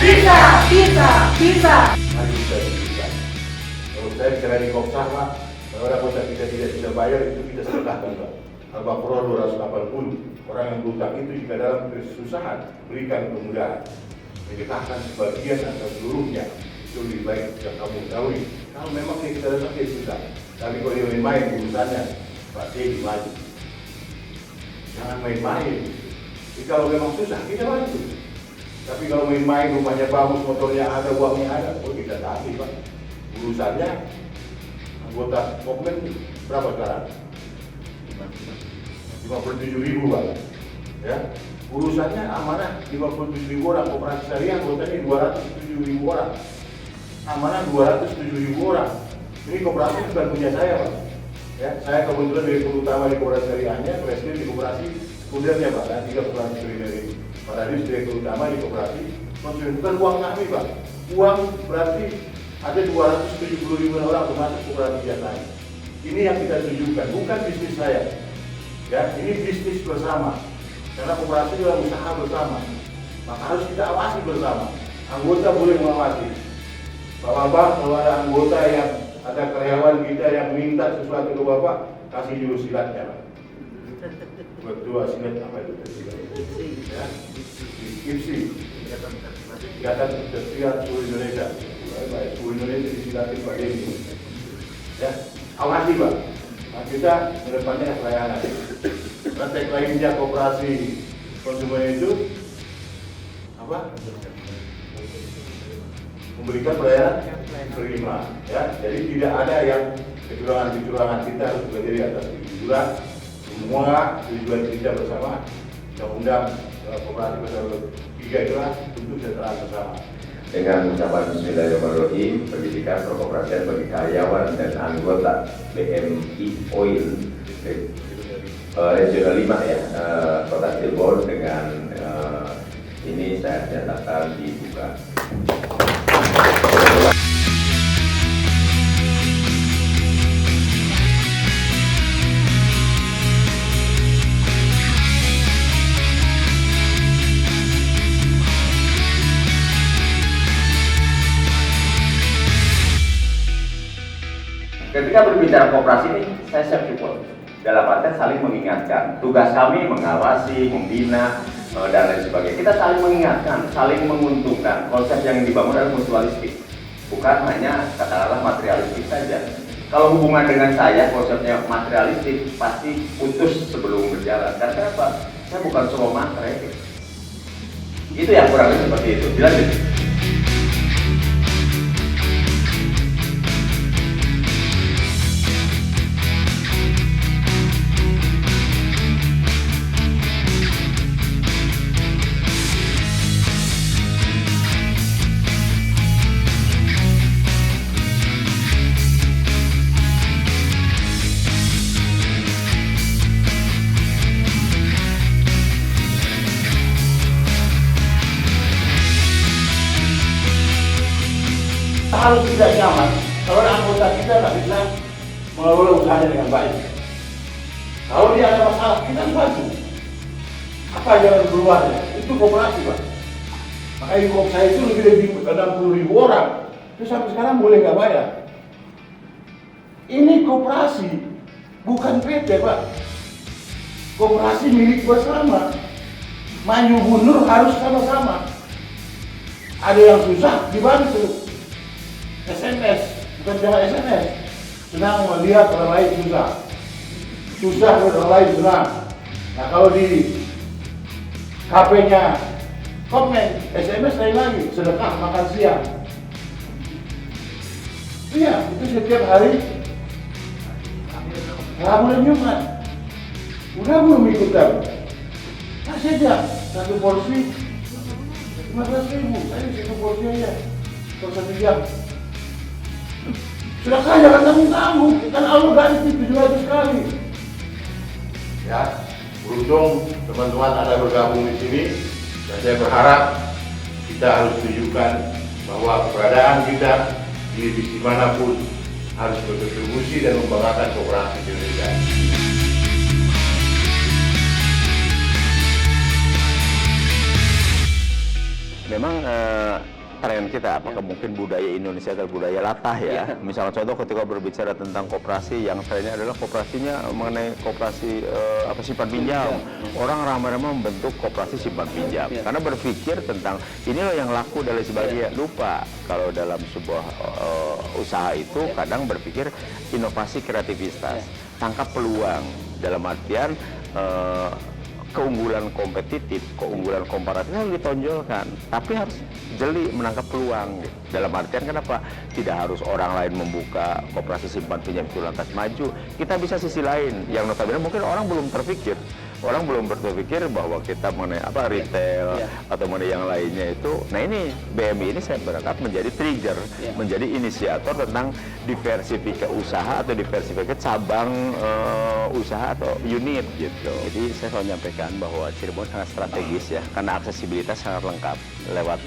Bisa, bisa, bisa. Mari kita bisa. Kalau saya bicara di Kopsah, Pak, kalau anggota kita tidak bisa bayar, itu kita sedekahkan, Pak. Al-Baqarah 280. Orang yang berutang itu jika dalam kesusahan, berikan kemudahan. Sedekahkan sebagian atau seluruhnya. Itu lebih baik yang kamu ketahui. Kalau memang kita datang dia susah. Tapi kalau dia main-main urusannya, Pak Teddy maju. Jangan main-main. Jadi kalau memang susah, kita bantu. Tapi kalau main-main, rumahnya bagus, motornya ada, uangnya ada, oh kita taati, Pak. Urusannya, anggota Pokmen berapa sekarang? 57.000, Pak. Ya, urusannya amanah 57.000 orang, koperasi syariah anggotanya 207.000 orang. Amanah 207.000 orang. Ini koperasi bukan punya saya, Pak. Ya, saya kebetulan direktur utama di koperasi syariahnya, presiden di koperasi, kemudiannya Pak, dan 3 koperasi dari Pak Radis direktur utama di koperasi. Maksudnya bukan uang kami, Pak. Uang berarti ada 270.000 orang termasuk koperasi yang lain. Ini yang kita tujukan, bukan bisnis saya. Ya, ini bisnis bersama. Karena koperasi adalah usaha bersama. Maka harus kita awasi bersama. Anggota boleh mengawasi. Pak Bambang, kalau ada anggota yang ada karyawan kita yang minta sesuatu ke Bapak, kasih dulu silatnya, Pak. Berdua silat apa itu? Ya, IPSI. Ikatan Ketertiban Seluruh Indonesia. Baik, seluruh Indonesia disilatin Pak Denny. Ya, awasi, Pak. Nah, kita kedepannya pelayanan. Praktek lainnya koperasi konsumen itu apa? Memberikan pelayanan prima, ya. Jadi tidak ada yang kecurangan-kecurangan. Kita harus belajar di atas kejujuran. Semua tujuan kita bersama. Undang-undang koperasi pasal 3 itulah untuk kesejahteraan bersama. Dengan ucapan Bismillahirrahmanirrahim, pendidikan perkoperasian bagi karyawan dan anggota BMI Oil Regional 5 ya, Kota Cirebon dengan ini saya nyatakan dibuka. Ketika berbicara koperasi ini, saya siap support. Dalam artian saling mengingatkan. Tugas kami mengawasi, membina, dan lain sebagainya. Kita saling mengingatkan, saling menguntungkan. Konsep yang dibangun adalah mutualistik, bukan hanya katakanlah materialistik saja. Kalau hubungan dengan saya, konsepnya materialistik, pasti putus sebelum berjalan. Karena apa? Saya bukan solo matre. Itu yang kurang lebih seperti itu. Dilanjut. Harus tidak nyaman kalau anggota kita nggak bisa mengelola usahanya dengan baik. Kalau dia ada masalah, kita harus bantu. Apa jalan keluarnya? Itu koperasi, Pak. Makanya di saya itu lebih dari 60.000 orang. Itu sampai sekarang boleh nggak bayar. Ini koperasi, bukan PT, Pak. Koperasi milik bersama. Maju mundur harus sama-sama. Ada yang susah dibantu. SMS, bukan cuma SMS. Senang melihat orang lain susah. Susah melihat orang lain senang. Nah kalau di HP-nya komen, SMS lain lagi, sedekah makan siang. Iya, itu setiap hari Rabu dan Jumat. Udah belum ikutan? Kasih aja satu porsi 15.000. Saya satu porsi aja per 1 jam. Sudah kaya kan tanggung-tanggung, kan Allah ganti 700 kali. Ya, beruntung teman-teman ada bergabung di sini, dan saya berharap kita harus tunjukkan bahwa keberadaan kita di dimanapun harus berkontribusi dan membanggakan koperasi di Indonesia. Memang tren kita, apakah mungkin budaya Indonesia adalah budaya latah ya. Misalnya contoh ketika berbicara tentang koperasi, yang trennya adalah koperasinya mengenai koperasi simpan pinjam. Orang ramai-ramai membentuk koperasi simpan pinjam karena berpikir tentang ini loh yang laku dan lain sebagainya. Lupa kalau dalam sebuah usaha itu kadang berpikir inovasi, kreativitas, tangkap peluang dalam artian keunggulan kompetitif, keunggulan komparatif harus ditonjolkan, tapi harus jeli menangkap peluang. Gitu. Dalam artian kenapa? Tidak harus orang lain membuka koperasi simpan pinjam itu lantas maju. Kita bisa sisi lain yang notabene mungkin orang belum terpikir. Orang belum berpikir bahwa kita mengenai retail atau mengenai yang lainnya itu. Nah ini BMI ini saya berangkat menjadi trigger, menjadi inisiator tentang diversifikasi usaha atau diversifikasi cabang usaha atau unit gitu. Jadi saya selalu menyampaikan bahwa Cirebon sangat strategis ya, karena aksesibilitas sangat lengkap lewat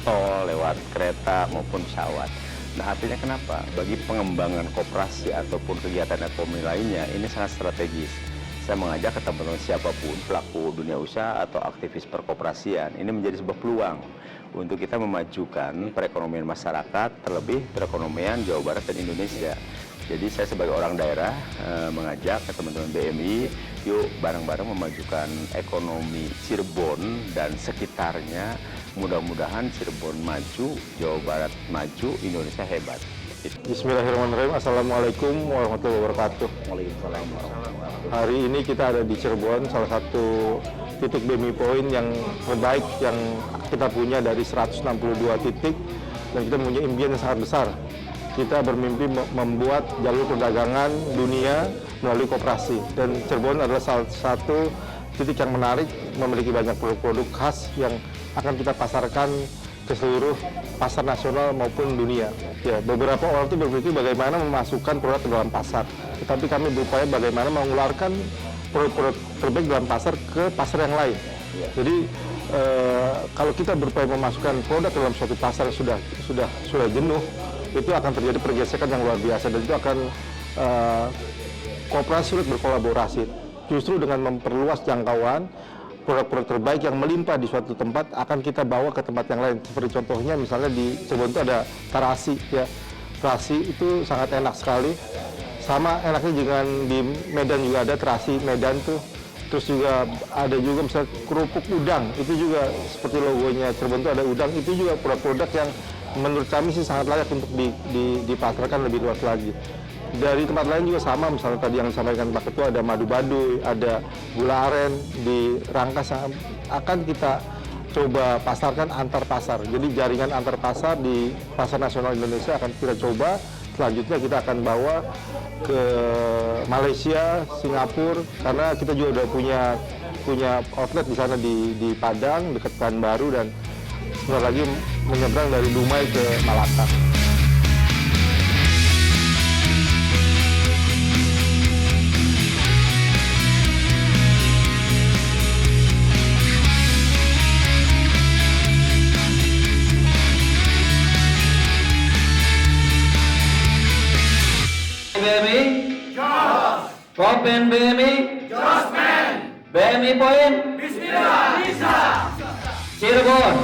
tol, lewat kereta maupun pesawat. Nah artinya kenapa? Bagi pengembangan koperasi ataupun kegiatan ekonomi lainnya ini sangat strategis. Saya mengajak ke teman-teman siapapun pelaku dunia usaha atau aktivis perkoperasian ini menjadi sebuah peluang untuk kita memajukan perekonomian masyarakat, terlebih perekonomian Jawa Barat dan Indonesia. Jadi saya sebagai orang daerah mengajak ke teman-teman BMI, yuk bareng-bareng memajukan ekonomi Cirebon dan sekitarnya. Mudah-mudahan Cirebon maju, Jawa Barat maju, Indonesia hebat. Bismillahirrahmanirrahim. Assalamualaikum warahmatullahi wabarakatuh. Waalaikumsalam. Hari ini kita ada di Cirebon, salah satu titik BMI Point yang terbaik yang kita punya dari 162 titik, dan kita punya impian yang sangat besar. Kita bermimpi membuat jalur perdagangan dunia melalui koperasi, dan Cirebon adalah salah satu titik yang menarik, memiliki banyak produk-produk khas yang akan kita pasarkan ke seluruh pasar nasional maupun dunia. Ya, beberapa orang itu berpikir bagaimana memasukkan produk ke dalam pasar, tetapi kami berupaya bagaimana mengeluarkan produk-produk terbaik dalam pasar ke pasar yang lain. Jadi kalau kita berupaya memasukkan produk ke dalam suatu pasar sudah jenuh, itu akan terjadi pergesekan yang luar biasa, dan itu akan kooperasi sulit berkolaborasi. Justru dengan memperluas jangkauan, produk-produk terbaik yang melimpah di suatu tempat akan kita bawa ke tempat yang lain. Seperti contohnya misalnya di Cirebon itu ada terasi ya. Terasi itu sangat enak sekali. Sama enaknya dengan di Medan juga ada terasi Medan tuh. Terus juga ada juga misalnya kerupuk udang, itu juga seperti logonya Cirebon itu ada udang, itu juga produk-produk yang menurut kami sih sangat layak untuk dipasarkan lebih luas lagi. Dari tempat lain juga sama, misalnya tadi yang disampaikan Pak Ketua ada madu baduy, ada gula aren di Rangkas yang akan kita coba pasarkan antar pasar. Jadi jaringan antar pasar di pasar nasional Indonesia akan kita coba. Selanjutnya kita akan bawa ke Malaysia, Singapura, karena kita juga udah punya outlet di sana di Padang dekat Pekanbaru, dan sebentar lagi menyeberang dari Dumai ke Malaka. BMI, Jos. Kopin BMI, Josman. BMI Point, Bismillah, bisa. Cirebon,